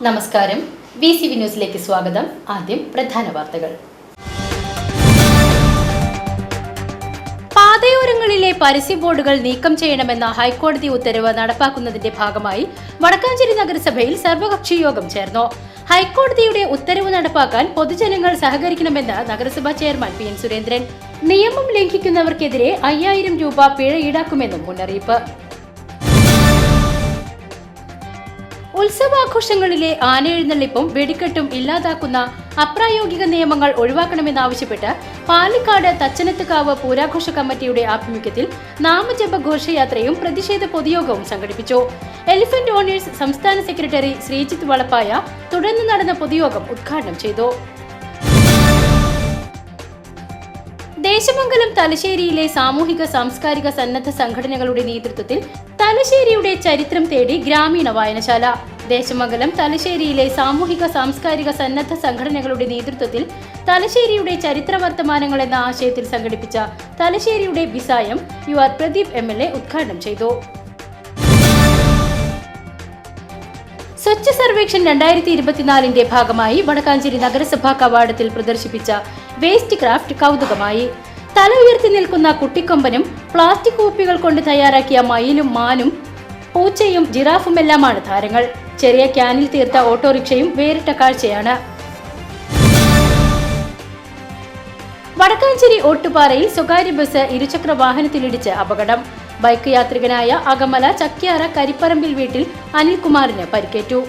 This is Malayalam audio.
നമസ്കാരം. VCV ന്യൂസിലേക്ക് സ്വാഗതം. ആദ്യം പ്രധാന വാർത്തകൾ. പാതയോരങ്ങളിലെ പരസ്യ ബോർഡുകൾ നീക്കം ചെയ്യണമെന്ന ഹൈക്കോടതി ഉത്തരവ് നടപ്പാക്കുന്നതിന്റെ ഭാഗമായി വടക്കാഞ്ചേരി നഗരസഭയിൽ സർവകക്ഷി യോഗം ചേർന്നു. ഹൈക്കോടതിയുടെ ഉത്തരവ് നടപ്പാക്കാൻ പൊതുജനങ്ങൾ സഹകരിക്കണമെന്ന് നഗരസഭാ ചെയർമാൻ PN സുരേന്ദ്രൻ. നിയമം ലംഘിക്കുന്നവർക്കെതിരെ 5000 രൂപ പിഴ ഈടാക്കുമെന്നും മുന്നറിയിപ്പ്. ഉത്സവാഘോഷങ്ങളിലെ ആനയെഴുന്നള്ളിപ്പും വെടിക്കെട്ടും ഇല്ലാതാക്കുന്ന അപ്രായോഗിക നിയമങ്ങൾ ഒഴിവാക്കണമെന്നാവശ്യപ്പെട്ട് പാലക്കാട് തച്ചനത്തുകാവ് പൂരാഘോഷ കമ്മിറ്റിയുടെ ആഭിമുഖ്യത്തിൽ നാമജപ ഘോഷയാത്രയും പ്രതിഷേധ പൊതുയോഗവും സംഘടിപ്പിച്ചു. എലിഫന്റ് ഓണേഴ്സ് സംസ്ഥാന സെക്രട്ടറി ശ്രീജിത്ത് വളപ്പായ തുടർന്ന് നടന്ന പൊതുയോഗം ഉദ്ഘാടനം ചെയ്തു. ദേശമംഗലം തലശ്ശേരിയിലെ സാമൂഹിക സാംസ്കാരിക സന്നദ്ധ സംഘടനകളുടെ നേതൃത്വത്തിൽ തലശ്ശേരിയുടെ ചരിത്രം തേടി ഗ്രാമീണ വായനശാല. ദേശമംഗലം തലശ്ശേരിയിലെ സാമൂഹിക സാംസ്കാരിക സന്നദ്ധ സംഘടനകളുടെ നേതൃത്വത്തിൽ തലശ്ശേരിയുടെ ചരിത്ര വർത്തമാനങ്ങൾ എന്ന ആശയത്തിൽ സംഘടിപ്പിച്ച തലശ്ശേരിയുടെ ബിസായം UR പ്രദീപ് MLA ഉദ്ഘാടനം ചെയ്തു. സ്വച്ഛ സർവേക്ഷൺ 2024ന്റെ ഭാഗമായി വടക്കാഞ്ചേരി നഗരസഭാ കവാടത്തിൽ പ്രദർശിപ്പിച്ച വേസ്റ്റ് ക്രാഫ്റ്റ് കൗതുകമായി. തല ഉയർത്തി നിൽക്കുന്ന കുട്ടിക്കൊമ്പനും പ്ലാസ്റ്റിക് കുപ്പികൾ കൊണ്ട് തയ്യാറാക്കിയ മയിലും മാനും പൂച്ചയും ജിറാഫുമെല്ലാമാണ് താരങ്ങൾ. ചെറിയ ക്യാനിൽ തീർത്ത ഓട്ടോറിക്ഷയും വേറിട്ട കാഴ്ചയാണ്. വടക്കാഞ്ചേരി ഓട്ടുപാറയിൽ സ്വകാര്യ ബസ് ഇരുചക്ര വാഹനത്തിലിടിച്ച് അപകടം. ബൈക്ക് യാത്രികനായ അകമല ചക്യാറ കരിപ്പറമ്പിൽ വീട്ടിൽ അനിൽകുമാറിന് പരിക്കേറ്റു.